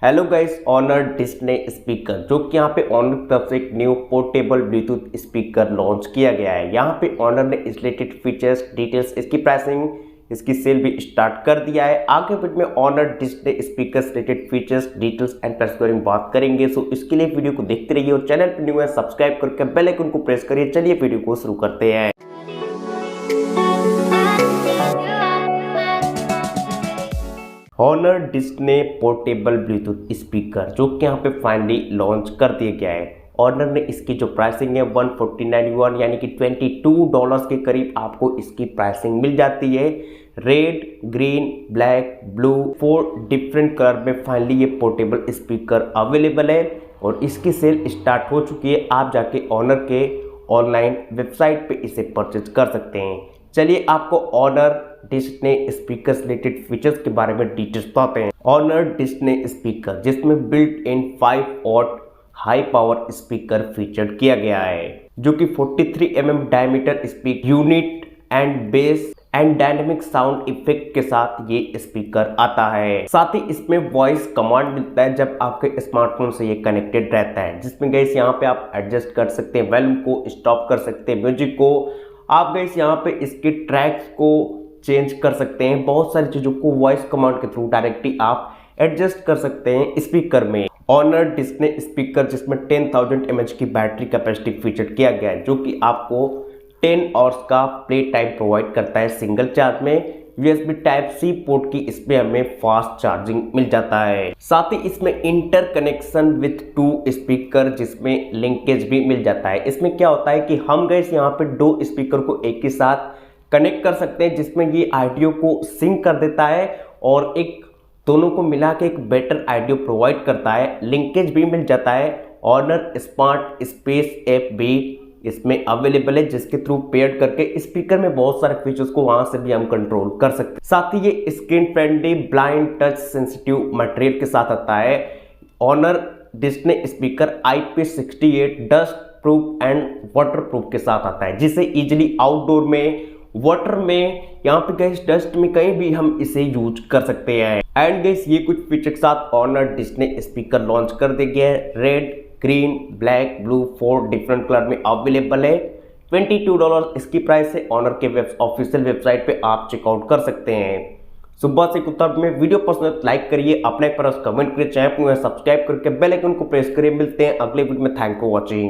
Hello guys, Honor Disney speaker जो कि यहाँ पे ऑनर की तरफ से एक new portable Bluetooth speaker launch किया गया है। यहाँ पे ऑनर ने इस रिलेटेड फीचर्स, डिटेल्स, इसकी प्राइसिंग, इसकी सेल भी स्टार्ट कर दिया है। आगे वीडियो में Honor Disney speaker related features, details and price के बारे में बात करेंगे। सो इसके लिए वीडियो को देखते रहिए और चैनल पर न्यू है सब्सक्राइब करके बेल आइकन को प्रेस करिए। चलिए वीडियो को शुरू करते हैं। Honor Disney portable Bluetooth speaker जो कि यहाँ पे फाइनली लॉन्च कर दिया गया है। ऑनर ने इसकी जो प्राइसिंग है 149 यानी कि $22 के करीब आपको इसकी प्राइसिंग मिल जाती है। Red, green, black, blue 4 different colour में फाइनली ये पोर्टेबल स्पीकर अवेलेबल है और इसकी सेल स्टार्ट हो चुकी है। आप जाके ऑनर के ऑनलाइन वेबसाइट पे इसे परचेज कर सकते हैं। चलिए आपको Honor Disney speaker related features के बारे में डिटेल्स बताते हैं। ऑनर डिस्ने स्पीकर जिसमें built in 5 watt high power speaker feature किया गया है जो कि 43 mm diameter speak unit and bass and dynamic sound effect के साथ ये स्पीकर आता है। साथ ही इसमें वॉइस कमांड मिलता है जब आपके स्मार्टफोन से ये कनेक्टेड रहता है, जिसमें गाइस यहाँ पे आप एडजस्ट कर सकते हैं, वॉल्यूम को स्टॉप कर सकते हैं, म्यूजिक को आप गाइस यहाँ पे इसके ट्रैक्स को चेंज कर सकते हैं। बहुत सारी चीज़ों को वॉइस कमांड के थ्रू डायरेक्टली आप एडजस्ट कर सकते हैं स्पीकर में। ऑनर डिस्ने स्पीकर जिसमें 10,000 mAh की बैटरी कैपेसिटी फीचर किया गया है जो कि आपको 10 आवर्स का प्ले टाइम प्रोवाइड करता है सिंगल चार्ज में। USB Type-C पोर्ट की इसमें हमें फास्ट चार्जिंग मिल जाता है। साथ ही इसमें इंटर कनेक्शन विथ 2 स्पीकर जिसमें लिंकेज भी मिल जाता है। इसमें क्या होता है कि हम गैस यहाँ पे 2 स्पीकर को एक ही साथ कनेक्ट कर सकते हैं जिसमें ये ऑडियो को सिंक कर देता है और एक दोनों को मिला के एक बेटर ऑडियो प्रोवाइड करता है। लिंकेज भी मिल जाता है। ऑनर स्मार्ट स्पेस ऐप भी इसमें अवेलेबल है जिसके थ्रू पेयर करके स्पीकर में बहुत सारे फीचर्स को वहां से भी हम कंट्रोल कर सकते हैं। साथ ही ये screen friendly blind touch sensitive material के साथ आता है। Honor Disney speaker IP68 dust proof and water proof के साथ आता है जिसे इजिली आउटडोर में, वाटर में, यहाँ पे गैस डस्ट में कहीं भी हम इसे यूज कर सकते हैं। एंड गैस ये कुछ फीचर के साथ ऑनर डिस्ने स्पीकर लॉन्च कर दिया गया है। Red, green, black, blue 4 different colour में अवेलेबल है। $22 इसकी प्राइस है। ऑनर के ऑफिशियल वेबसाइट पे आप चेकआउट कर सकते हैं। सुबह से कुछ में वीडियो पसंद लाइक करिए, अपने पर कमेंट करिए, चैनल को सब्सक्राइब करके बेल आइकन को प्रेस करिए। मिलते हैं अगले वीडियो में। Thank you for watching.